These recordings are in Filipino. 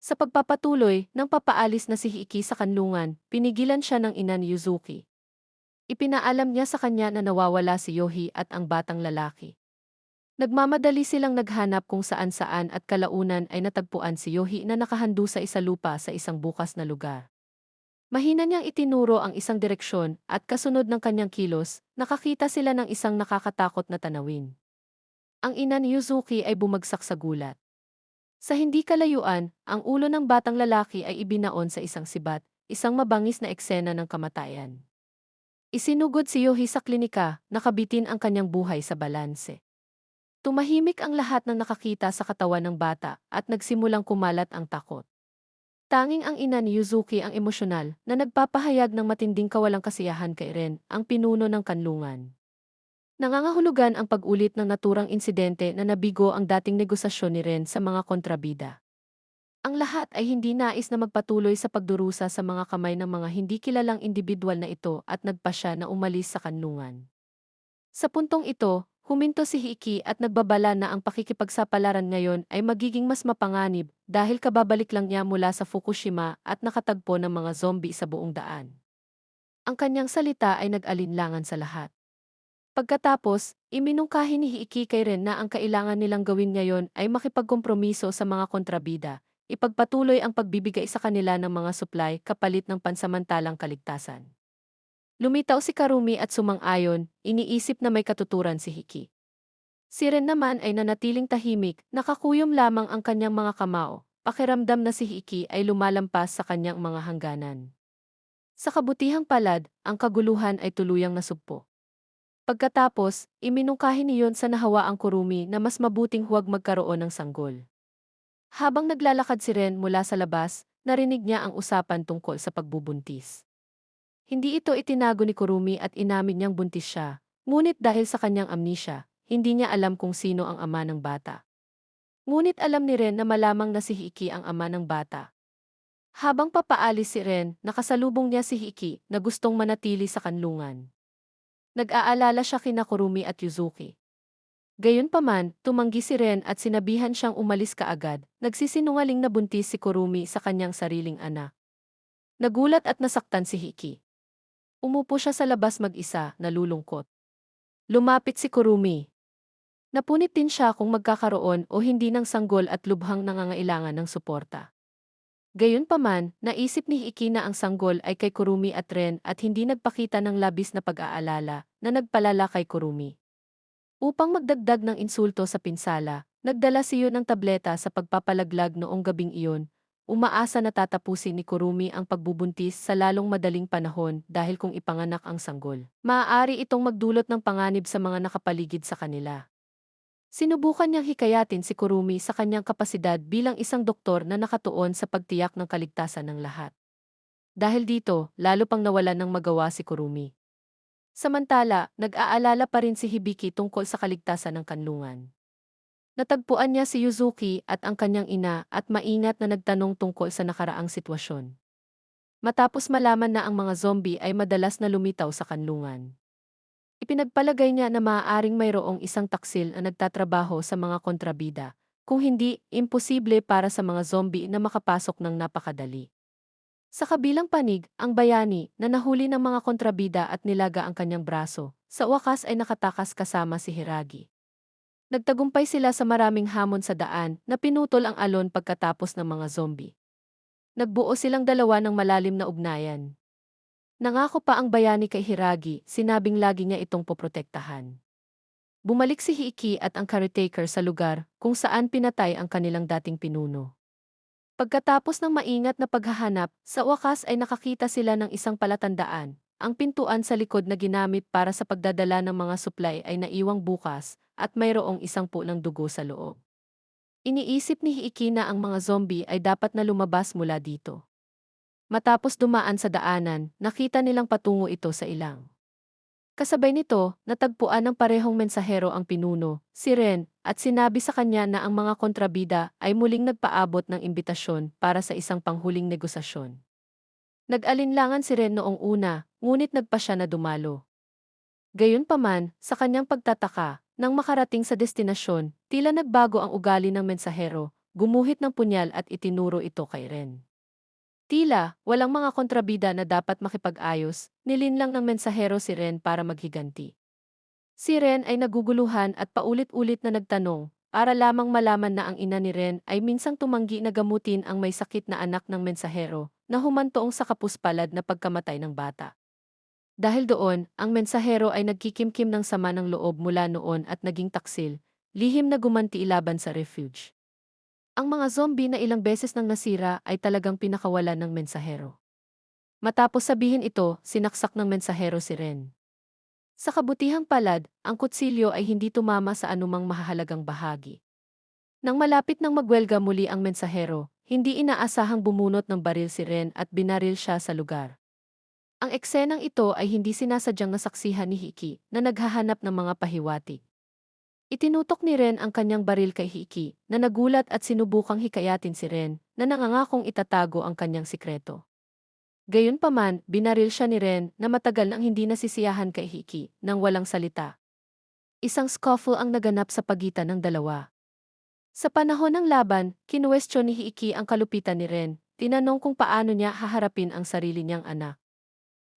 Sa pagpapatuloy ng papaalis na si Hiki sa kanlungan, pinigilan siya ng ina ni Yuzuki. Ipinaalam niya sa kanya na nawawala si Yohi at ang batang lalaki. Nagmamadali silang naghanap kung saan-saan at kalaunan ay natagpuan si Yohi na nakahandusay sa isalupa sa isang bukas na lugar. Mahina niyang itinuro ang isang direksyon at kasunod ng kanyang kilos, nakakita sila ng isang nakakatakot na tanawin. Ang ina ni Yuzuki ay bumagsak sa gulat. Sa hindi kalayuan, ang ulo ng batang lalaki ay ibinaon sa isang sibat, isang mabangis na eksena ng kamatayan. Isinugod si Yohi sa klinika, nakabitin ang kanyang buhay sa balanse. Tumahimik ang lahat ng nakakita sa katawan ng bata at nagsimulang kumalat ang takot. Tanging ang ina ni Yuzuki ang emosyonal na nagpapahayag ng matinding kawalang kasiyahan kay Ren, ang pinuno ng kanlungan. Nangangahulugan ang pag-ulit ng naturang insidente na nabigo ang dating negosasyon ni Ren sa mga kontrabida. Ang lahat ay hindi nais na magpatuloy sa pagdurusa sa mga kamay ng mga hindi kilalang individual na ito at nagpasya na umalis sa kanlungan. Sa puntong ito, huminto si Hiki at nagbabala na ang pakikipagsapalaran ngayon ay magiging mas mapanganib dahil kababalik lang niya mula sa Fukushima at nakatagpo ng mga zombie sa buong daan. Ang kanyang salita ay nag-alinlangan sa lahat. Pagkatapos, iminungkahi ni Hiki kay Ren na ang kailangan nilang gawin ngayon ay makipagkompromiso sa mga kontrabida, ipagpatuloy ang pagbibigay sa kanila ng mga supply kapalit ng pansamantalang kaligtasan. Lumitaw si Karumi at sumang-ayon, iniisip na may katuturan si Hiki. Si Ren naman ay nanatiling tahimik, nakakuyom lamang ang kanyang mga kamao, pakiramdam na si Hiki ay lumalampas sa kanyang mga hangganan. Sa kabutihang palad, ang kaguluhan ay tuluyang nasugpo. Pagkatapos, iminungkahi niyon sa nahawaang Kurumi na mas mabuting huwag magkaroon ng sanggol. Habang naglalakad si Ren mula sa labas, narinig niya ang usapan tungkol sa pagbubuntis. Hindi ito itinago ni Kurumi at inamin niyang buntis siya, ngunit dahil sa kanyang amnesia, hindi niya alam kung sino ang ama ng bata. Ngunit alam ni Ren na malamang na si Hiki ang ama ng bata. Habang papaalis si Ren, nakasalubong niya si Hiki na gustong manatili sa kanlungan. Nag-aalala siya kina Kurumi at Yuzuki. Gayunpaman, tumanggi si Ren at sinabihan siyang umalis kaagad, nagsisinungaling na buntis si Kurumi sa kanyang sariling anak. Nagulat at nasaktan si Hiki. Umupo siya sa labas mag-isa, nalulungkot. Lumapit si Kurumi. Napunit din siya kung magkakaroon o hindi ng sanggol at lubhang nangangailangan ng suporta. Gayunpaman, naisip ni Hiki na ang sanggol ay kay Kurumi at Ren at hindi nagpakita ng labis na pag-aalala na nagpalala kay Kurumi. Upang magdagdag ng insulto sa pinsala, nagdala siya ng tableta sa pagpapalaglag noong gabing iyon. Umaasa na tatapusin ni Kurumi ang pagbubuntis sa lalong madaling panahon dahil kung ipanganak ang sanggol, maaari itong magdulot ng panganib sa mga nakapaligid sa kanila. Sinubukan niyang hikayatin si Kurumi sa kanyang kapasidad bilang isang doktor na nakatuon sa pagtiyak ng kaligtasan ng lahat. Dahil dito, lalo pang nawalan ng magawa si Kurumi. Samantala, nag-aalala pa rin si Hibiki tungkol sa kaligtasan ng kanlungan. Natagpuan niya si Yuzuki at ang kanyang ina at maingat na nagtanong tungkol sa nakaraang sitwasyon. Matapos malaman na ang mga zombie ay madalas na lumitaw sa kanlungan. Ipinagpalagay niya na maaaring mayroong isang taksil na nagtatrabaho sa mga kontrabida, kung hindi, imposible para sa mga zombie na makapasok ng napakadali. Sa kabilang panig, ang bayani na nahuli ng mga kontrabida at nilaga ang kanyang braso, sa wakas ay nakatakas kasama si Hiragi. Nagtagumpay sila sa maraming hamon sa daan na pinutol ang alon pagkatapos ng mga zombie. Nagbuo silang dalawa ng malalim na ugnayan. Nangako pa ang bayani kay Hiragi, sinabing lagi niya itong poprotektahan. Bumalik si Hiki at ang caretaker sa lugar kung saan pinatay ang kanilang dating pinuno. Pagkatapos ng maingat na paghahanap, sa wakas ay nakakita sila ng isang palatandaan. Ang pintuan sa likod na ginamit para sa pagdadala ng mga supply ay naiwang bukas at mayroong isang po ng dugo sa loob. Iniisip ni Hiki na ang mga zombie ay dapat na lumabas mula dito. Matapos dumaan sa daanan, nakita nilang patungo ito sa ilang. Kasabay nito, natagpuan ng parehong mensahero ang pinuno, si Ren, at sinabi sa kanya na ang mga kontrabida ay muling nagpaabot ng imbitasyon para sa isang panghuling negosasyon. Nag-alinlangan si Ren noong una, ngunit nagpa siya na dumalo. Gayunpaman, sa kanyang pagtataka, nang makarating sa destinasyon, tila nagbago ang ugali ng mensahero, gumuhit ng punyal at itinuro ito kay Ren. Tila, walang mga kontrabida na dapat makipag-ayos, nilinlang ng mensahero si Ren para maghiganti. Si Ren ay naguguluhan at paulit-ulit na nagtanong, para lamang malaman na ang ina ni Ren ay minsang tumanggi na gamutin ang may sakit na anak ng mensahero, na humantoong sa kapuspalad na pagkamatay ng bata. Dahil doon, ang mensahero ay nagkikimkim ng sama ng loob mula noon at naging taksil, lihim na gumanti laban sa refuge. Ang mga zombie na ilang beses nang nasira ay talagang pinakawalan ng mensahero. Matapos sabihin ito, sinaksak ng mensahero si Ren. Sa kabutihang palad, ang kutsilyo ay hindi tumama sa anumang mahahalagang bahagi. Nang malapit nang magwelga muli ang mensahero, hindi inaasahang bumunot ng baril si Ren at binaril siya sa lugar. Ang eksenang ito ay hindi sinasadyang nasaksihan ni Hiki na naghahanap ng mga pahiwatig. Itinutok ni Ren ang kanyang baril kay Hiki na nagulat at sinubukang hikayatin si Ren na nangangakong itatago ang kanyang sikreto. Gayunpaman, binaril siya ni Ren na matagal nang hindi nasisiyahan kay Hiki nang walang salita. Isang scuffle ang naganap sa pagitan ng dalawa. Sa panahon ng laban, kinuwestiyon ni Hiki ang kalupitan ni Ren, tinanong kung paano niya haharapin ang sarili niyang anak.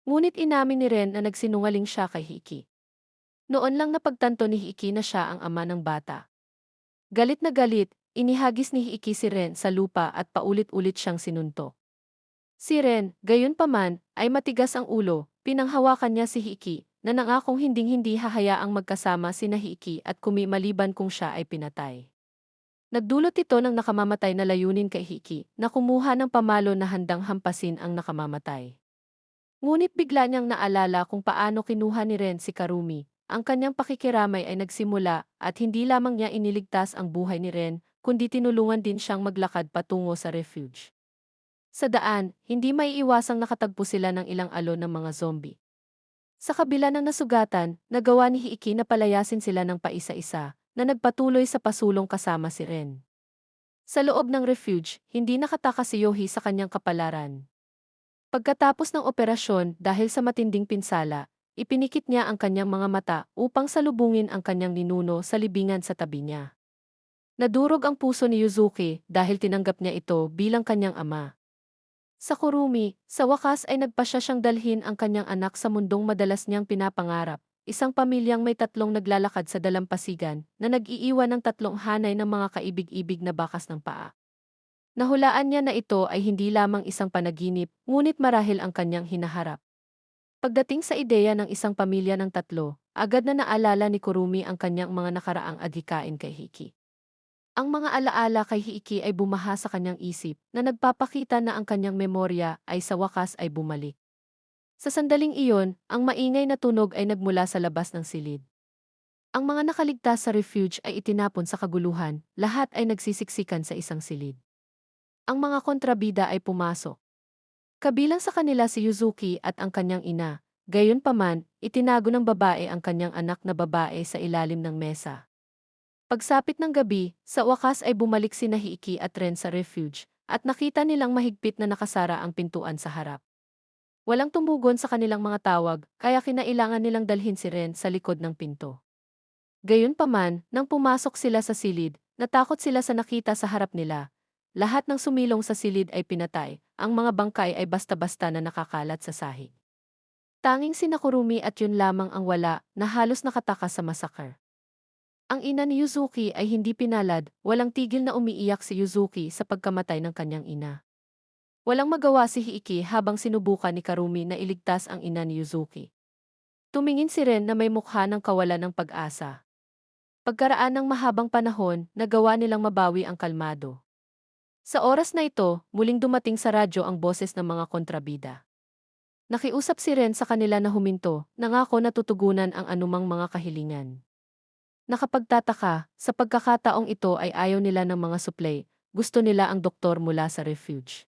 Ngunit inamin ni Ren na nagsinungaling siya kay Hiki. Noon lang napagtanto ni Hiki na siya ang ama ng bata. Galit na galit, inihagis ni Hiki si Ren sa lupa at paulit-ulit siyang sinuntok. Si Ren, gayunpaman, ay matigas ang ulo, pinanghawakan niya si Hiki, na nangakong hinding-hindi hahayaang magkasama sina Hiki at maliban kung siya ay pinatay. Nagdulot ito ng nakamamatay na layunin kay Hiki, na kumuha ng pamalo na handang hampasin ang nakamamatay. Ngunit bigla niyang naalala kung paano kinuha ni Ren si Karumi. Ang kanyang pakikiramay ay nagsimula at hindi lamang niya iniligtas ang buhay ni Ren, kundi tinulungan din siyang maglakad patungo sa refuge. Sa daan, hindi maiiwasang nakatagpo sila ng ilang alon ng mga zombie. Sa kabila ng nasugatan, nagawa ni Hiki na palayasin sila ng paisa-isa, na nagpatuloy sa pasulong kasama si Ren. Sa loob ng refuge, hindi nakatakas si Yohi sa kanyang kapalaran. Pagkatapos ng operasyon, dahil sa matinding pinsala, ipinikit niya ang kanyang mga mata upang salubungin ang kanyang ninuno sa libingan sa tabi niya. Nadurog ang puso ni Yuzuki dahil tinanggap niya ito bilang kanyang ama. Sa Kurumi, sa wakas ay nagpasya siyang dalhin ang kanyang anak sa mundong madalas niyang pinapangarap, isang pamilyang may tatlong naglalakad sa dalampasigan na nag-iiwan ng tatlong hanay ng mga kaibig-ibig na bakas ng paa. Nahulaan niya na ito ay hindi lamang isang panaginip, ngunit marahil ang kanyang hinaharap. Pagdating sa ideya ng isang pamilya ng tatlo, agad na naalala ni Kurumi ang kanyang mga nakaraang adhikain kay Hiki. Ang mga alaala kay Hiki ay bumaha sa kanyang isip na nagpapakita na ang kanyang memorya ay sa wakas ay bumalik. Sa sandaling iyon, ang maingay na tunog ay nagmula sa labas ng silid. Ang mga nakaligtas sa refuge ay itinapon sa kaguluhan, lahat ay nagsisiksikan sa isang silid. Ang mga kontrabida ay pumasok. Kabilang sa kanila si Yuzuki at ang kanyang ina, gayunpaman, itinago ng babae ang kanyang anak na babae sa ilalim ng mesa. Pagsapit ng gabi, sa wakas ay bumalik si Hiki at Ren sa refuge, at nakita nilang mahigpit na nakasara ang pintuan sa harap. Walang tumugon sa kanilang mga tawag, kaya kinailangan nilang dalhin si Ren sa likod ng pinto. Gayunpaman, nang pumasok sila sa silid, natakot sila sa nakita sa harap nila. Lahat ng sumilong sa silid ay pinatay, ang mga bangkay ay basta-basta na nakakalat sa sahig. Tanging si Kurumi at yun lamang ang wala, na halos nakatakas sa massacre. Ang ina ni Yuzuki ay hindi pinalad, walang tigil na umiiyak si Yuzuki sa pagkamatay ng kanyang ina. Walang magawa si Hiki habang sinubukan ni Karumi na iligtas ang ina ni Yuzuki. Tumingin si Ren na may mukha ng kawalan ng pag-asa. Pagkaraan ng mahabang panahon, nagawa nilang mabawi ang kalmado. Sa oras na ito, muling dumating sa radyo ang boses ng mga kontrabida. Nakiusap si Ren sa kanila na huminto, nangako na tutugunan ang anumang mga kahilingan. Nakapagtataka, sa pagkakataong ito ay ayaw nila ng mga suplay, gusto nila ang doktor mula sa refuge.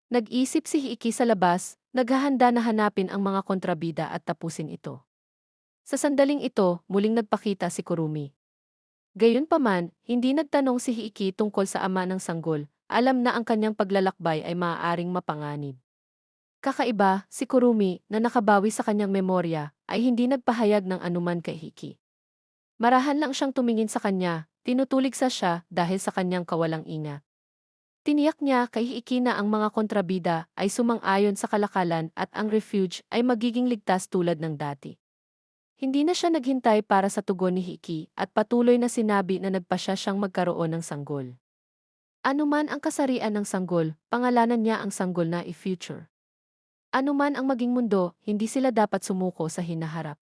Nag-isip si Hiki sa labas, naghahanda na hanapin ang mga kontrabida at tapusin ito. Sa sandaling ito, muling nagpakita si Kurumi. Gayunpaman, hindi nagtanong si Hiki tungkol sa ama ng sanggol, alam na ang kanyang paglalakbay ay maaaring mapanganib. Kakaiba, si Kurumi, na nakabawi sa kanyang memorya, ay hindi nagpahayag ng anuman kay Hiki. Marahan lang siyang tumingin sa kanya, tinutulig sa siya dahil sa kanyang kawalang ingat. Tiniyak niya kay Hiiki na ang mga kontrabida ay sumang-ayon sa kalakalan at ang refuge ay magiging ligtas tulad ng dati. Hindi na siya naghintay para sa tugon ni Hiiki at patuloy na sinabi na nagpasya siyang magkaroon ng sanggol. Anuman ang kasarian ng sanggol, pangalanan niya ang sanggol na i-future. Anuman ang maging mundo, hindi sila dapat sumuko sa hinaharap.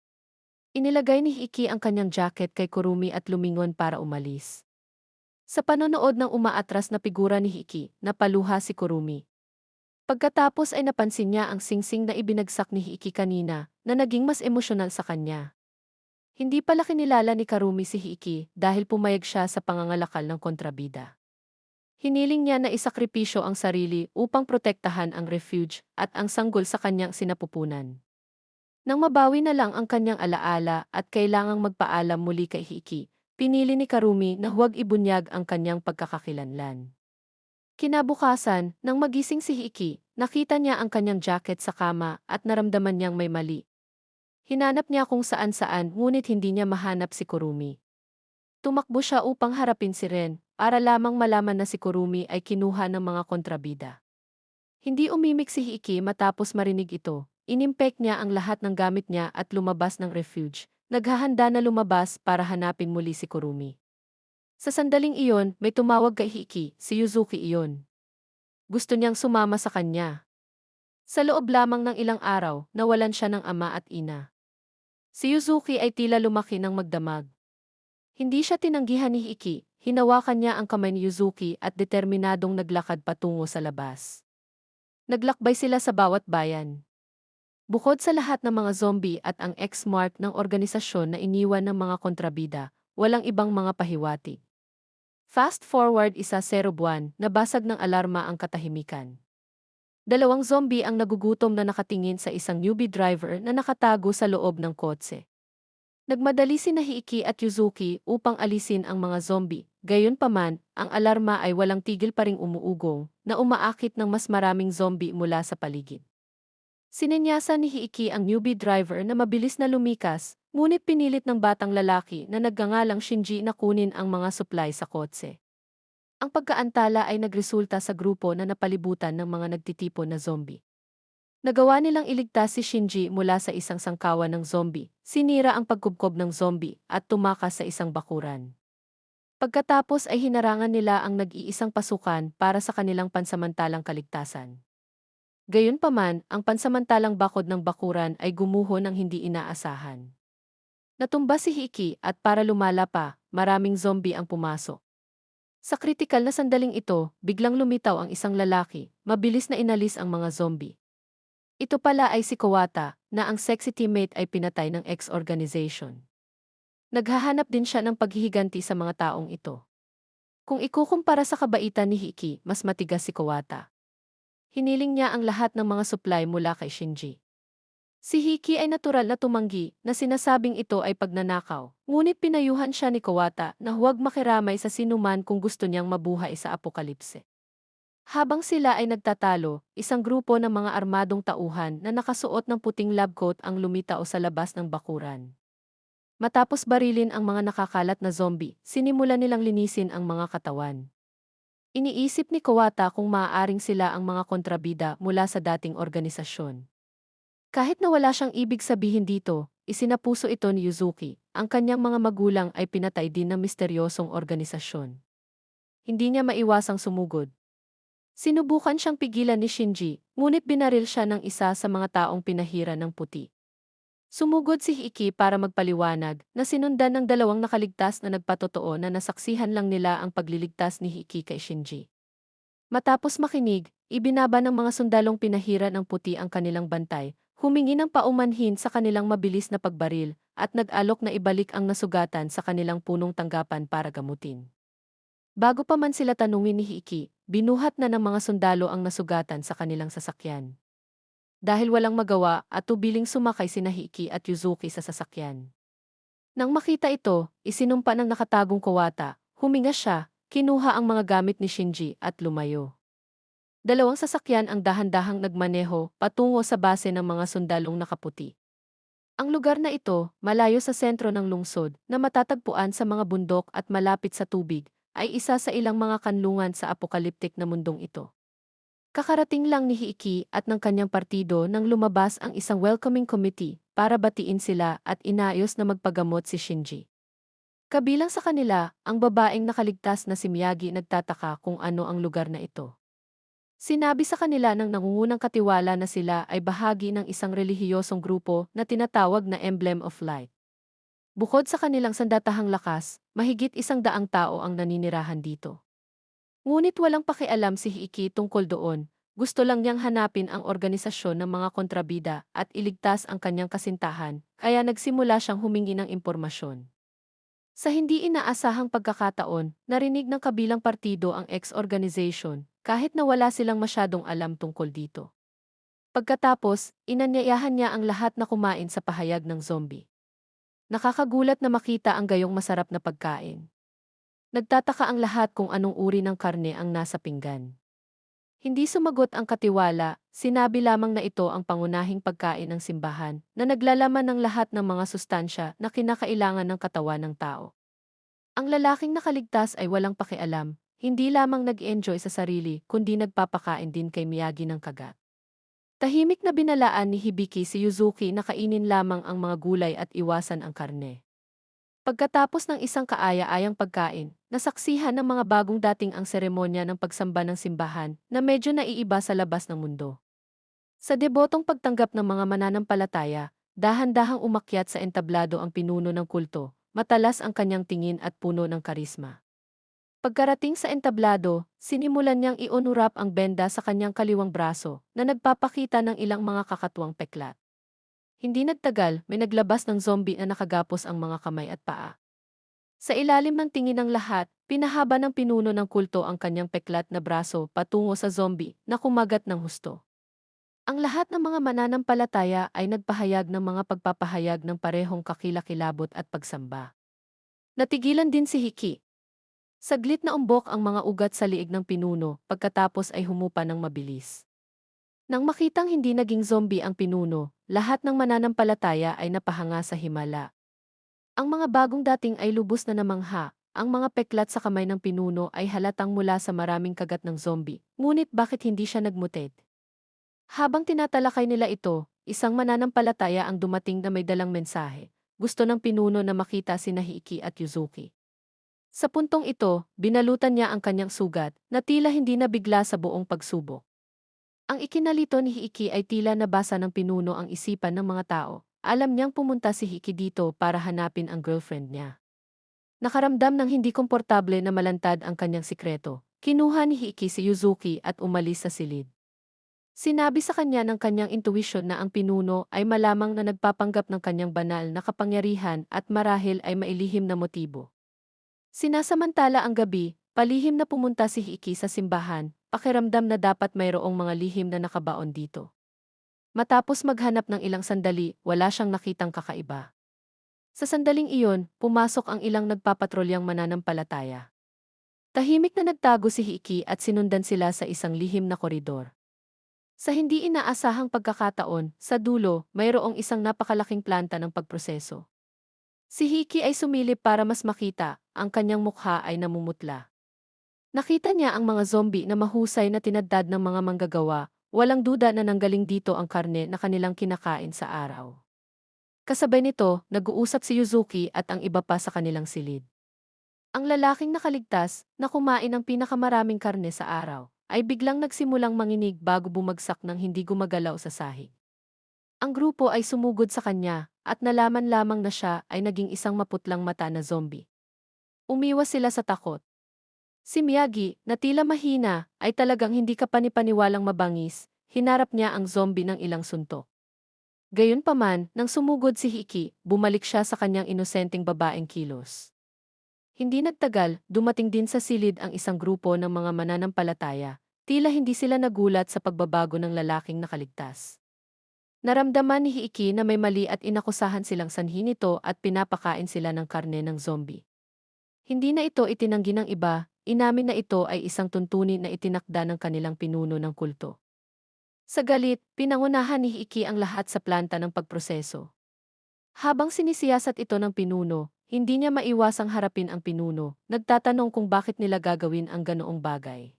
Inilagay ni Hiiki ang kanyang jacket kay Kurumi at lumingon para umalis. Sa panonood ng umaatras na figura ni Hiiki, napaluha si Kurumi. Pagkatapos ay napansin niya ang singsing na ibinagsak ni Hiiki kanina, na naging mas emosyonal sa kanya. Hindi pala kinilala ni Kurumi si Hiiki dahil pumayag siya sa pangangalakal ng kontrabida. Hiniling niya na isakripisyo ang sarili upang protektahan ang refuge at ang sanggol sa kanyang sinapupunan. Nang mabawi na lang ang kanyang alaala at kailangang magpaalam muli kay Hiiki, pinili ni Kurumi na huwag ibunyag ang kanyang pagkakakilanlan. Kinabukasan, nang magising si Hiiki, nakita niya ang kanyang jacket sa kama at naramdaman niyang may mali. Hinanap niya kung saan-saan ngunit hindi niya mahanap si Kurumi. Tumakbo siya upang harapin si Ren, para lamang malaman na si Kurumi ay kinuha ng mga kontrabida. Hindi umimik si Hiiki matapos marinig ito. Inimpek niya ang lahat ng gamit niya at lumabas ng refuge. Naghahanda na lumabas para hanapin muli si Kurumi. Sa sandaling iyon, may tumawag kay Hiiki, si Yuzuki iyon. Gusto niyang sumama sa kanya. Sa loob lamang ng ilang araw, nawalan siya ng ama at ina. Si Yuzuki ay tila lumaki ng magdamag. Hindi siya tinanggihan ni Hiiki, hinawakan niya ang kamay ni Yuzuki at determinadong naglakad patungo sa labas. Naglakbay sila sa bawat bayan. Bukod sa lahat ng mga zombie at ang X-mark ng organisasyon na iniwan ng mga kontrabida, walang ibang mga pahiwatig. Fast forward 1-0 buwan, nabasag ng alarma ang katahimikan. Dalawang zombie ang nagugutom na nakatingin sa isang newbie driver na nakatago sa loob ng kotse. Nagmadali sina Hiiki at Yuzuki upang alisin ang mga zombie. Gayunpaman, ang alarma ay walang tigil pa ring umuugong, na umaakit ng mas maraming zombie mula sa paligid. Sininyasan ni Hiiki ang newbie driver na mabilis na lumikas, ngunit pinilit ng batang lalaki na nagngangalang Shinji na kunin ang mga supply sa kotse. Ang pagkaantala ay nagresulta sa grupo na napalibutan ng mga nagtitipon na zombie. Nagawa nilang iligtas si Shinji mula sa isang sangkawan ng zombie, sinira ang pagkubkob ng zombie at tumakas sa isang bakuran. Pagkatapos ay hinarangan nila ang nag-iisang pasukan para sa kanilang pansamantalang kaligtasan. Gayunpaman, ang pansamantalang bakod ng bakuran ay gumuho ng hindi inaasahan. Natumba si Hiiki at para lumala pa, maraming zombie ang pumasok. Sa kritikal na sandaling ito, biglang lumitaw ang isang lalaki, mabilis na inalis ang mga zombie. Ito pala ay si Kawata, na ang sexy teammate ay pinatay ng X-organization. Naghahanap din siya ng paghihiganti sa mga taong ito. Kung ikukumpara sa kabaitan ni Hiiki, mas matigas si Kawata. Hiniling niya ang lahat ng mga supply mula kay Shinji. Si Hiiki ay natural na tumanggi na sinasabing ito ay pagnanakaw, ngunit pinayuhan siya ni Kawata na huwag makiramay sa sinuman kung gusto niyang mabuhay sa apokalipse. Habang sila ay nagtatalo, isang grupo ng mga armadong tauhan na nakasuot ng puting lab coat ang lumitaw sa labas ng bakuran. Matapos barilin ang mga nakakalat na zombie, sinimulan nilang linisin ang mga katawan. Iniisip ni Kawata kung maaaring sila ang mga kontrabida mula sa dating organisasyon. Kahit na wala siyang ibig sabihin dito, isinapuso ito ni Yuzuki, ang kanyang mga magulang ay pinatay din ng misteryosong organisasyon. Hindi niya maiwasang sumugod. Sinubukan siyang pigilan ni Shinji, ngunit binaril siya ng isa sa mga taong pinahira ng puti. Sumugod si Hiiki para magpaliwanag na sinundan ng dalawang nakaligtas na nagpatotoo na nasaksihan lang nila ang pagliligtas ni Hiiki kay Shinji. Matapos makinig, ibinaba ng mga sundalong pinahira ng puti ang kanilang bantay, humingi ng paumanhin sa kanilang mabilis na pagbaril, at nag-alok na ibalik ang nasugatan sa kanilang punong tanggapan para gamutin. Bago pa man sila tanungin ni Hiiki, binuhat na ng mga sundalo ang nasugatan sa kanilang sasakyan. Dahil walang magawa at tubiling sumakay sina Hiiki at Yuzuki sa sasakyan. Nang makita ito, isinumpa ng nakatagong Kawata, huminga siya, kinuha ang mga gamit ni Shinji at lumayo. Dalawang sasakyan ang dahan-dahang nagmaneho patungo sa base ng mga sundalong nakaputi. Ang lugar na ito, malayo sa sentro ng lungsod, na matatagpuan sa mga bundok at malapit sa tubig, ay isa sa ilang mga kanlungan sa apokaliptik na mundong ito. Kakarating lang ni Hiiki at ng kanyang partido nang lumabas ang isang welcoming committee para batiin sila at inayos na magpagamot si Shinji. Kabilang sa kanila, ang babaeng nakaligtas na si Miyagi nagtataka kung ano ang lugar na ito. Sinabi sa kanila ng nangungunang katiwala na sila ay bahagi ng isang relihiyosong grupo na tinatawag na Emblem of Light. Bukod sa kanilang sandatahang lakas, mahigit 100 tao ang naninirahan dito. Ngunit walang pakialam si Hiiki tungkol doon, gusto lang niyang hanapin ang organisasyon ng mga kontrabida at iligtas ang kanyang kasintahan, kaya nagsimula siyang humingi ng impormasyon. Sa hindi inaasahang pagkakataon, narinig ng kabilang partido ang ex-organization, kahit na wala silang masyadong alam tungkol dito. Pagkatapos, inanyayahan niya ang lahat na kumain sa pahayag ng zombie. Nakakagulat na makita ang gayong masarap na pagkain. Nagtataka ang lahat kung anong uri ng karne ang nasa pinggan. Hindi sumagot ang katiwala, sinabi lamang na ito ang pangunahing pagkain ng simbahan na naglalaman ng lahat ng mga sustansya na kinakailangan ng katawan ng tao. Ang lalaking nakaligtas ay walang pakialam, hindi lamang nag-enjoy sa sarili kundi nagpapakain din kay Miyagi ng kagat. Tahimik na binalaan ni Hibiki si Yuzuki na kainin lamang ang mga gulay at iwasan ang karne. Pagkatapos ng isang kaaya-ayang pagkain, nasaksihan ng mga bagong dating ang seremonya ng pagsamba ng simbahan na medyo naiiba sa labas ng mundo. Sa debotong pagtanggap ng mga mananampalataya, dahan-dahang umakyat sa entablado ang pinuno ng kulto, matalas ang kanyang tingin at puno ng karisma. Pagkarating sa entablado, sinimulan niyang ionurap ang benda sa kanyang kaliwang braso na nagpapakita ng ilang mga kakatuwang peklat. Hindi nagtagal, may naglabas ng zombie na nakagapos ang mga kamay at paa. Sa ilalim ng tingin ng lahat, pinahaba ng pinuno ng kulto ang kanyang peklat na braso patungo sa zombie na kumagat ng husto. Ang lahat ng mga mananampalataya ay nagpahayag ng mga pagpapahayag ng parehong kakilakilabot at pagsamba. Natigilan din si Hiki. Saglit na umbok ang mga ugat sa liig ng pinuno, pagkatapos ay humupa ng mabilis. Nang makitang hindi naging zombie ang pinuno, lahat ng mananampalataya ay napahanga sa himala. Ang mga bagong dating ay lubos na namangha, ang mga peklat sa kamay ng pinuno ay halatang mula sa maraming kagat ng zombie, ngunit bakit hindi siya nagmuted? Habang tinatalakay nila ito, isang mananampalataya ang dumating na may dalang mensahe. Gusto ng pinuno na makita si Hiki at Yuzuki. Sa puntong ito, binalutan niya ang kanyang sugat na tila hindi nabigla sa buong pagsubok. Ang ikinalito ni Hiki ay tila nabasa ng pinuno ang isipan ng mga tao. Alam niyang pumunta si Hiki dito para hanapin ang girlfriend niya. Nakaramdam ng hindi komportable na malantad ang kanyang sikreto. Kinuha ni Hiki si Yuzuki at umalis sa silid. Sinabi sa kanya ng kanyang intuwisyon na ang pinuno ay malamang na nagpapanggap ng kanyang banal na kapangyarihan at marahil ay mailihim na motibo. Sinasamantala ang gabi, palihim na pumunta si Hiki sa simbahan, pakiramdam na dapat mayroong mga lihim na nakabaon dito. Matapos maghanap ng ilang sandali, wala siyang nakitang kakaiba. Sa sandaling iyon, pumasok ang ilang nagpapatrolyang mananampalataya. Tahimik na nagtago si Hiki at sinundan sila sa isang lihim na koridor. Sa hindi inaasahang pagkakataon, sa dulo, mayroong isang napakalaking planta ng pagproseso. Si Hiki ay sumilip para mas makita, ang kanyang mukha ay namumutla. Nakita niya ang mga zombie na mahusay na tinadtad ng mga manggagawa, walang duda na nanggaling dito ang karne na kanilang kinakain sa araw. Kasabay nito, nag-uusap si Yuzuki at ang iba pa sa kanilang silid. Ang lalaking nakaligtas, na kumain ng pinakamaraming karne sa araw, ay biglang nagsimulang manginig bago bumagsak ng hindi gumagalaw sa sahig. Ang grupo ay sumugod sa kanya, at nalaman lamang na siya ay naging isang maputlang mata na zombie. Umiwas sila sa takot. Si Miyagi, na tila mahina, ay talagang hindi kapanipaniwalang mabangis, hinarap niya ang zombie ng ilang suntok. Gayunpaman, nang sumugod si Hiki, bumalik siya sa kanyang inosenteng babaeng kilos. Hindi nagtagal, dumating din sa silid ang isang grupo ng mga mananampalataya, tila hindi sila nagulat sa pagbabago ng lalaking nakaligtas. Naramdaman ni Hiki na may mali at inakusahan silang sanhi nito at pinapakain sila ng karne ng zombie. Hindi na ito itinanggi ng iba, inamin na ito ay isang tuntunin na itinakda ng kanilang pinuno ng kulto. Sa galit, pinangunahan ni Hiki ang lahat sa planta ng pagproseso. Habang sinisiyasat ito ng pinuno, hindi niya maiwasang harapin ang pinuno, nagtatanong kung bakit nila gagawin ang ganoong bagay.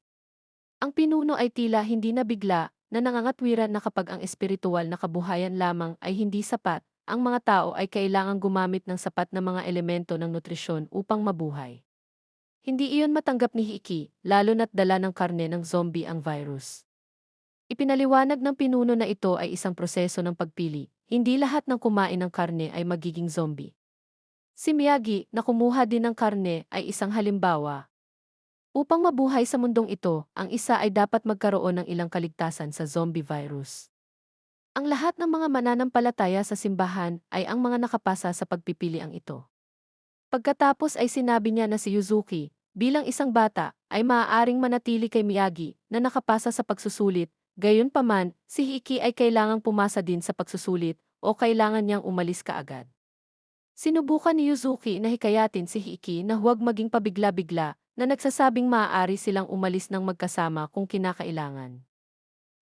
Ang pinuno ay tila hindi nabigla, na nangangatwiran na kapag ang espiritual na kabuhayan lamang ay hindi sapat, ang mga tao ay kailangang gumamit ng sapat na mga elemento ng nutrisyon upang mabuhay. Hindi iyon matanggap ni Hiki, lalo na't dala ng karne ng zombie ang virus. Ipinaliwanag ng pinuno na ito ay isang proseso ng pagpili, hindi lahat ng kumain ng karne ay magiging zombie. Si Miyagi, na kumuha din ng karne, ay isang halimbawa. Upang mabuhay sa mundong ito, ang isa ay dapat magkaroon ng ilang kaligtasan sa zombie virus. Ang lahat ng mga mananampalataya sa simbahan ay ang mga nakapasa sa pagpipiliang ito. Pagkatapos ay sinabi niya na si Yuzuki, bilang isang bata, ay maaaring manatili kay Miyagi na nakapasa sa pagsusulit, gayunpaman, si Hiki ay kailangang pumasa din sa pagsusulit o kailangan niyang umalis kaagad. Sinubukan ni Yuzuki na hikayatin si Hiki na huwag maging pabigla-bigla na nagsasabing maaari silang umalis ng magkasama kung kinakailangan.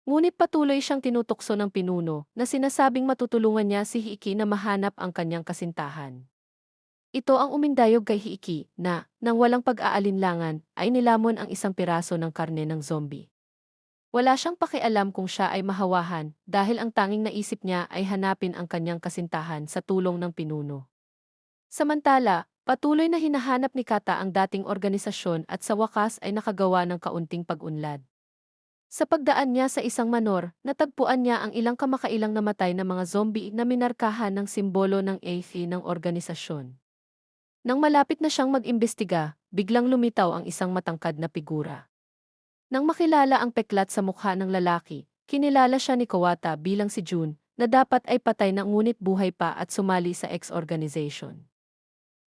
Ngunit patuloy siyang tinutokso ng pinuno na sinasabing matutulungan niya si Hiki na mahanap ang kanyang kasintahan. Ito ang umindayog kay Hiki na, nang walang pag-aalinlangan, ay nilamon ang isang piraso ng karne ng zombie. Wala siyang pakialam kung siya ay mahawahan dahil ang tanging naisip niya ay hanapin ang kanyang kasintahan sa tulong ng pinuno. Samantala, patuloy na hinahanap ni Kata ang dating organisasyon at sa wakas ay nakagawa ng kaunting pag-unlad. Sa pagdaan niya sa isang manor, natagpuan niya ang ilang kamakailang namatay na mga zombie na minarkahan ng simbolo ng AFI ng organisasyon. Nang malapit na siyang mag-imbestiga, biglang lumitaw ang isang matangkad na figura. Nang makilala ang peklat sa mukha ng lalaki, kinilala siya ni Kawata bilang si Jun, na dapat ay patay na ngunit buhay pa at sumali sa X-organization.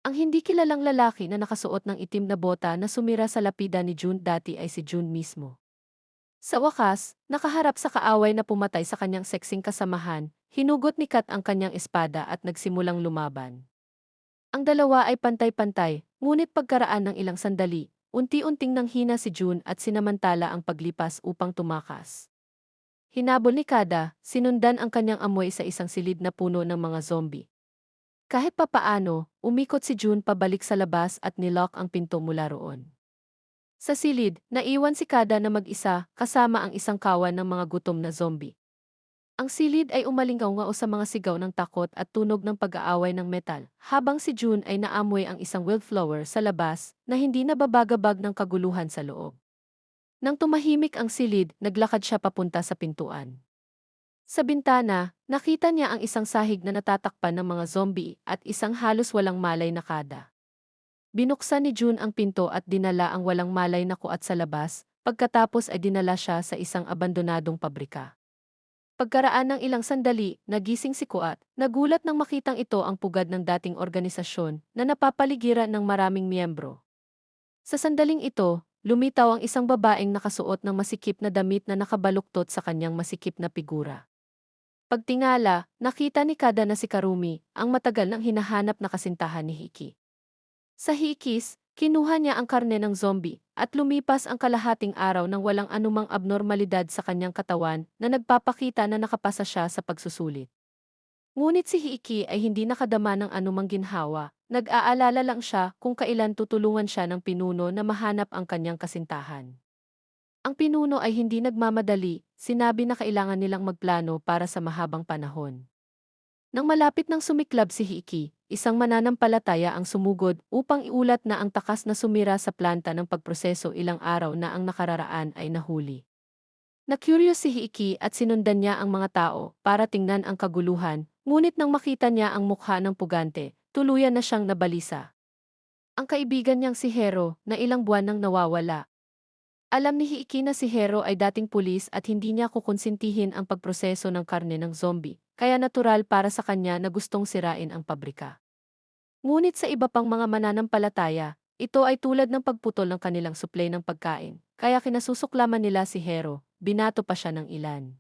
Ang hindi kilalang lalaki na nakasuot ng itim na bota na sumira sa lapida ni Jun dati ay si Jun mismo. Sa wakas, nakaharap sa kaaway na pumatay sa kanyang seksing kasamahan, hinugot ni Kat ang kanyang espada at nagsimulang lumaban. Ang dalawa ay pantay-pantay, ngunit pagkaraan ng ilang sandali, unti-unting nanghina si Jun at sinamantala ang paglipas upang tumakas. Hinabol ni Kada, sinundan ang kanyang amoy sa isang silid na puno ng mga zombie. Kahit papaano, umikot si Jun pabalik sa labas at nilock ang pinto mula roon. Sa silid, naiwan si Kada na mag-isa kasama ang isang kawan ng mga gutom na zombie. Ang silid ay umalingaw-ngao sa mga sigaw ng takot at tunog ng pag-aaway ng metal, habang si Jun ay naamoy ang isang wildflower sa labas na hindi nababagabag ng kaguluhan sa loob. Nang tumahimik ang silid, naglakad siya papunta sa pintuan. Sa bintana, nakita niya ang isang sahig na natatakpan ng mga zombie at isang halos walang malay na Kada. Binuksan ni Jun ang pinto at dinala ang walang malay na kuat sa labas, pagkatapos ay dinala siya sa isang abandonadong pabrika. Pagkaraan ng ilang sandali, nagising si Kuat, nagulat nang makitang ito ang pugad ng dating organisasyon na napapaligiran ng maraming miyembro. Sa sandaling ito, lumitaw ang isang babaeng nakasuot ng masikip na damit na nakabaluktot sa kanyang masikip na figura. Pagtingala, nakita ni Kada na si Karumi, ang matagal nang hinahanap na kasintahan ni Hiki. Sa Hikis, kinuha niya ang karne ng zombie, at lumipas ang kalahating araw nang walang anumang abnormalidad sa kanyang katawan na nagpapakita na nakapasa siya sa pagsusulit. Ngunit si Hiki ay hindi nakadama ng anumang ginhawa, nag-aalala lang siya kung kailan tutulungan siya ng pinuno na mahanap ang kanyang kasintahan. Ang pinuno ay hindi nagmamadali, sinabi na kailangan nilang magplano para sa mahabang panahon. Nang malapit ng sumiklab si Hiki, isang mananampalataya ang sumugod upang iulat na ang takas na sumira sa planta ng pagproseso ilang araw na ang nakararaan ay nahuli. Na-curious si Hiki at sinundan niya ang mga tao para tingnan ang kaguluhan, ngunit nang makita niya ang mukha ng pugante, tuluyan na siyang nabalisa. Ang kaibigan niyang si Hero na ilang buwan nang nawawala. Alam ni Hiki na si Hero ay dating pulis at hindi niya kukonsintihin ang pagproseso ng karne ng zombie, kaya natural para sa kanya na gustong sirain ang pabrika. Ngunit sa iba pang mga mananampalataya, ito ay tulad ng pagputol ng kanilang supply ng pagkain, kaya kinasusuklaman nila si Hero, binato pa siya ng ilan.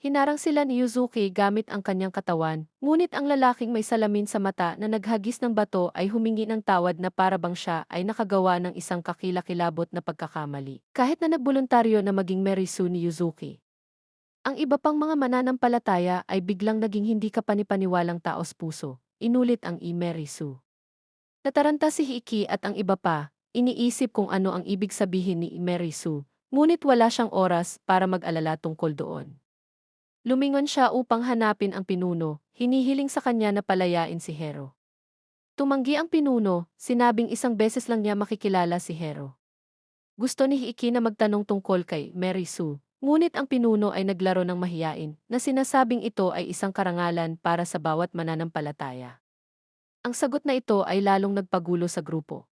Hinarang sila ni Yuzuki gamit ang kanyang katawan, ngunit ang lalaking may salamin sa mata na naghagis ng bato ay humingi ng tawad na para bang siya ay nakagawa ng isang kakilakilabot na pagkakamali, kahit na nagboluntaryo na maging Merisu ni Yuzuki. Ang iba pang mga mananampalataya ay biglang naging hindi kapanipaniwalang taos-puso, inulit ang Mary Sue. Nataranta si Hiki at ang iba pa, iniisip kung ano ang ibig sabihin ni Mary Sue, ngunit wala siyang oras para mag-alala tungkol doon. Lumingon siya upang hanapin ang pinuno, hinihiling sa kanya na palayain si Hero. Tumanggi ang pinuno, sinabing isang beses lang niya makikilala si Hero. Gusto ni Hiki na magtanong tungkol kay Mary Sue, ngunit ang pinuno ay naglaro ng mahiyain na sinasabing ito ay isang karangalan para sa bawat mananampalataya. Ang sagot na ito ay lalong nagpagulo sa grupo.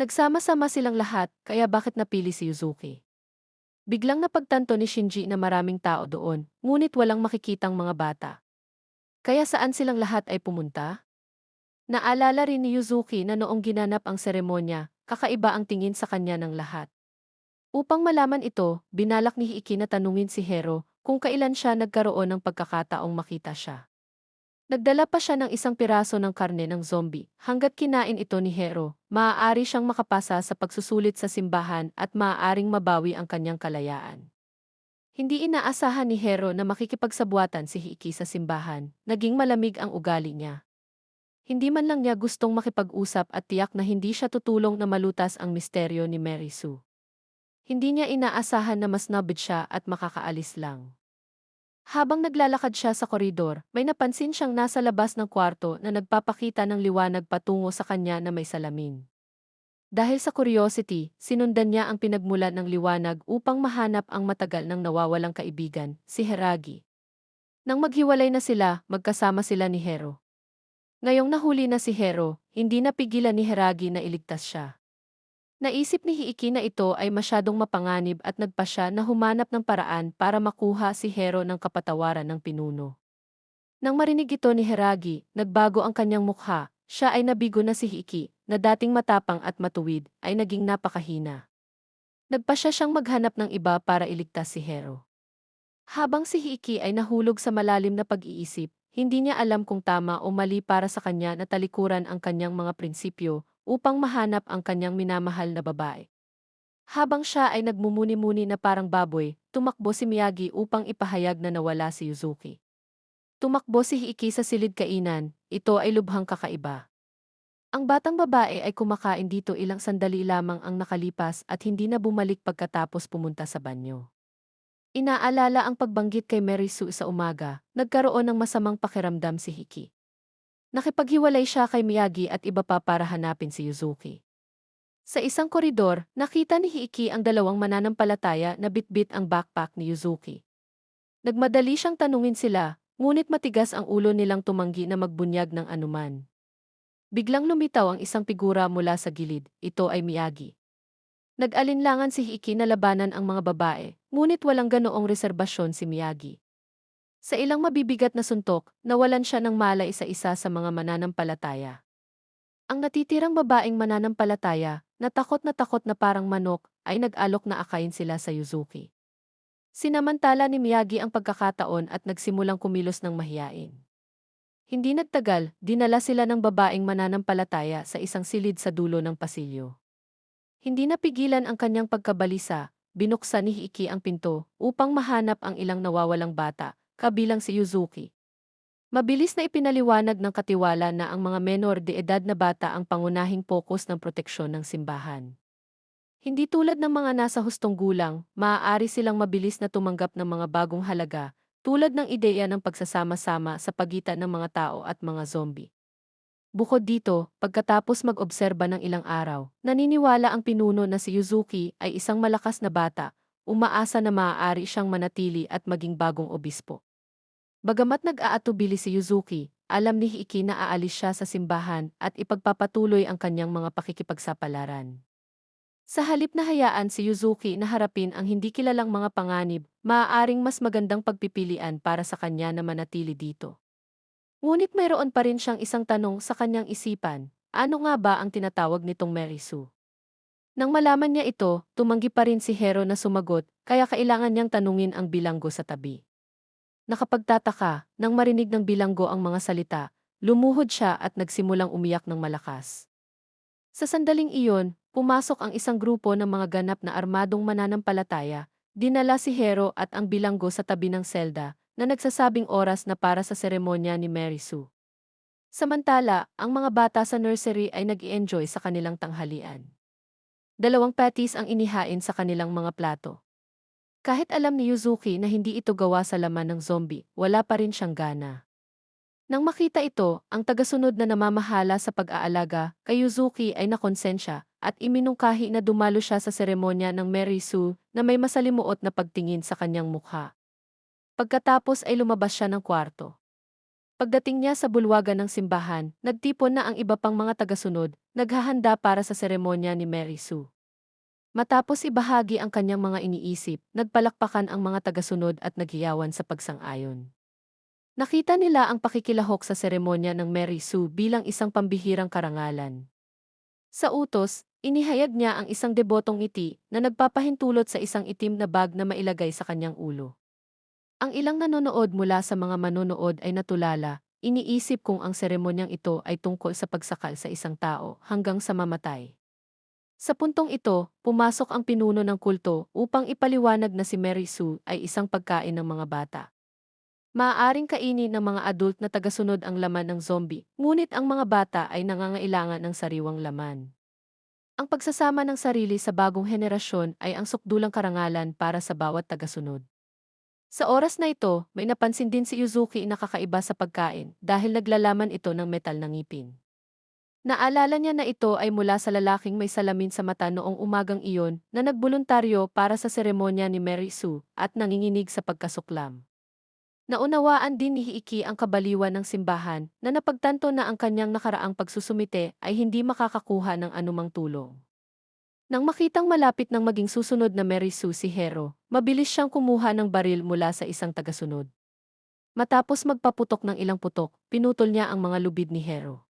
Nagsama-sama silang lahat, kaya bakit napili si Yuzuki? Biglang napagtanto ni Shinji na maraming tao doon, ngunit walang makikitang mga bata. Kaya saan silang lahat ay pumunta? Naalala rin ni Yuzuki na noong ginanap ang seremonya, kakaiba ang tingin sa kanya ng lahat. Upang malaman ito, binalak ni Hiki na tanungin si Hero kung kailan siya nagkaroon ng pagkakataong makita siya. Nagdala pa siya ng isang piraso ng karne ng zombie. Hanggat kinain ito ni Hero, maaari siyang makapasa sa pagsusulit sa simbahan at maaaring mabawi ang kanyang kalayaan. Hindi inaasahan ni Hero na makikipagsabuatan si Hiki sa simbahan. Naging malamig ang ugali niya. Hindi man lang niya gustong makipag-usap at tiyak na hindi siya tutulong na malutas ang misteryo ni Mary Sue. Hindi niya inaasahan na mas nabid siya at makakaalis lang. Habang naglalakad siya sa koridor, may napansin siyang nasa labas ng kwarto na nagpapakita ng liwanag patungo sa kanya na may salamin. Dahil sa curiosity, sinundan niya ang pinagmulan ng liwanag upang mahanap ang matagal nang nawawalang kaibigan, si Hiragi. Nang maghiwalay na sila, magkasama sila ni Hero. Ngayong nahuli na si Hero, hindi napigilan ni Hiragi na iligtas siya. Naisip ni Hiiki na ito ay masyadong mapanganib at nagpa siya na humanap ng paraan para makuha si Hero ng kapatawaran ng pinuno. Nang marinig ito ni Hiragi, nagbago ang kanyang mukha, siya ay nabigo na si Hiiki, na dating matapang at matuwid, ay naging napakahina. Nagpa siya siyang maghanap ng iba para iligtas si Hero. Habang si Hiiki ay nahulog sa malalim na pag-iisip, hindi niya alam kung tama o mali para sa kanya na talikuran ang kanyang mga prinsipyo upang mahanap ang kanyang minamahal na babae. Habang siya ay nagmumuni-muni na parang baboy, tumakbo si Miyagi upang ipahayag na nawala si Yuzuki. Tumakbo si Hiiki sa silid kainan, ito ay lubhang kakaiba. Ang batang babae ay kumakain dito ilang sandali lamang ang nakalipas at hindi na bumalik pagkatapos pumunta sa banyo. Inaalala ang pagbanggit kay Mary Sue sa umaga, nagkaroon ng masamang pakiramdam si Hiki. Nakipaghiwalay siya kay Miyagi at iba pa para hanapin si Yuzuki. Sa isang koridor, nakita ni Hiki ang dalawang mananampalataya na bitbit ang backpack ni Yuzuki. Nagmadali siyang tanungin sila, ngunit matigas ang ulo nilang tumanggi na magbunyag ng anuman. Biglang lumitaw ang isang figura mula sa gilid, ito ay Miyagi. Nag-alinlangan si Hiki na labanan ang mga babae, ngunit walang ganoong reserbasyon si Miyagi. Sa ilang mabibigat na suntok, nawalan siya ng malay sa isa sa mga mananampalataya. Ang natitirang babaeng mananampalataya, na takot na parang manok, ay nag-alok na akayin sila sa Yuzuki. Sinamantala ni Miyagi ang pagkakataon at nagsimulang kumilos ng mahiyain. Hindi nagtagal, dinala sila ng babaeng mananampalataya sa isang silid sa dulo ng pasilyo. Hindi napigilan ang kanyang pagkabalisa, binuksan ni Hiki ang pinto upang mahanap ang ilang nawawalang bata, kabilang si Yuzuki. Mabilis na ipinaliwanag ng katiwala na ang mga menor de edad na bata ang pangunahing pokus ng proteksyon ng simbahan. Hindi tulad ng mga nasa hustong gulang, maaari silang mabilis na tumanggap ng mga bagong halaga, tulad ng ideya ng pagsasama-sama sa pagitan ng mga tao at mga zombie. Bukod dito, pagkatapos mag-obserba ng ilang araw, naniniwala ang pinuno na si Yuzuki ay isang malakas na bata, umaasa na maaari siyang manatili at maging bagong obispo. Bagamat nag-aatubili si Yuzuki, alam ni Hiki na aalis siya sa simbahan at ipagpapatuloy ang kanyang mga pakikipagsapalaran. Sa halip na hayaan si Yuzuki na harapin ang hindi kilalang mga panganib, maaaring mas magandang pagpipilian para sa kanya na manatili dito. Ngunit mayroon pa rin siyang isang tanong sa kanyang isipan, ano nga ba ang tinatawag nitong Mary Sue? Nang malaman niya ito, tumanggi pa rin si Hero na sumagot, kaya kailangan niyang tanungin ang bilanggo sa tabi. Nakapagtataka, nang marinig ng bilanggo ang mga salita, lumuhod siya at nagsimulang umiyak ng malakas. Sa sandaling iyon, pumasok ang isang grupo ng mga ganap na armadong mananampalataya, Dinala si Hero at ang bilanggo sa tabi ng selda na nagsasabing oras na para sa seremonya ni Mary Sue. Samantala, ang mga bata sa nursery ay nag-i-enjoy sa kanilang tanghalian. 2 patties ang inihain sa kanilang mga plato. Kahit alam ni Yuzuki na hindi ito gawa sa laman ng zombie, wala pa rin siyang gana. Nang makita ito, ang tagasunod na namamahala sa pag-aalaga kay Yuzuki ay nakonsensya at iminungkahi na dumalo siya sa seremonya ng Mary Sue na may masalimuot na pagtingin sa kanyang mukha. Pagkatapos ay lumabas siya ng kwarto. Pagdating niya sa bulwagan ng simbahan, nagtipon na ang iba pang mga tagasunod, naghahanda para sa seremonya ni Mary Sue. Matapos ibahagi ang kanyang mga iniisip, nagpalakpakan ang mga tagasunod at naghiyawan sa pagsang-ayon. Nakita nila ang pakikilahok sa seremonya ng Mary Sue bilang isang pambihirang karangalan. Sa utos, inihayag niya ang isang debotong ngiti na nagpapahintulot sa isang itim na bag na mailagay sa kanyang ulo. Ang ilang nanonood mula sa mga manonood ay natulala, iniisip kung ang seremonyang ito ay tungkol sa pagsakal sa isang tao hanggang sa mamatay. Sa puntong ito, pumasok ang pinuno ng kulto upang ipaliwanag na si Mary Sue ay isang pagkain ng mga bata. Maaaring kainin ng mga adult na tagasunod ang laman ng zombie, ngunit ang mga bata ay nangangailangan ng sariwang laman. Ang pagsasama ng sarili sa bagong henerasyon ay ang sukdulang karangalan para sa bawat tagasunod. Sa oras na ito, may napansin din si Yuzuki na kakaiba sa pagkain dahil naglalaman ito ng metal na ngipin. Naalala niya na ito ay mula sa lalaking may salamin sa mata noong umagang iyon na nagbuluntaryo para sa seremonya ni Mary Sue at nanginginig sa pagkasuklam. Naunawaan din ni Hiiki ang kabaliwan ng simbahan na napagtanto na ang kanyang nakaraang pagsusumite ay hindi makakakuha ng anumang tulong. Nang makitang malapit ng maging susunod na Mary Sue si Hero, mabilis siyang kumuha ng baril mula sa isang tagasunod. Matapos magpaputok ng ilang putok, pinutol niya ang mga lubid ni Hero.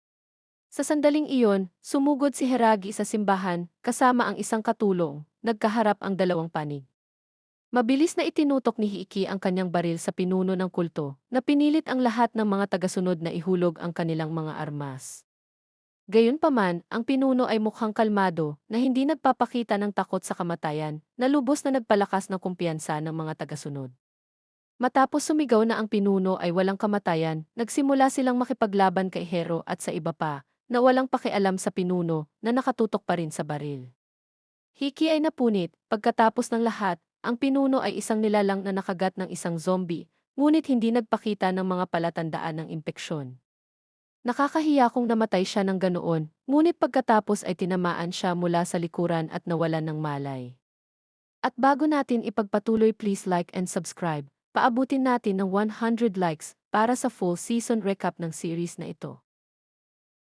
Sa sandaling iyon, sumugod si Hiragi sa simbahan kasama ang isang katulong, nagkaharap ang dalawang panig. Mabilis na itinutok ni Hiiki ang kanyang baril sa pinuno ng kulto, na pinilit ang lahat ng mga tagasunod na ihulog ang kanilang mga armas. Gayunpaman, ang pinuno ay mukhang kalmado na hindi nagpapakita ng takot sa kamatayan, na lubos na nagpalakas ng kumpiyansa ng mga tagasunod. Matapos sumigaw na ang pinuno ay walang kamatayan, nagsimula silang makipaglaban kay Hero at sa iba pa, na walang pakialam sa pinuno na nakatutok pa rin sa baril. Hiki ay napunit, pagkatapos ng lahat, ang pinuno ay isang nilalang na nakagat ng isang zombie, ngunit hindi nagpakita ng mga palatandaan ng impeksyon. Nakakahiya kung namatay siya ng ganoon, ngunit pagkatapos ay tinamaan siya mula sa likuran at nawalan ng malay. At bago natin ipagpatuloy, please like and subscribe. Paabutin natin ng 100 likes para sa full season recap ng series na ito.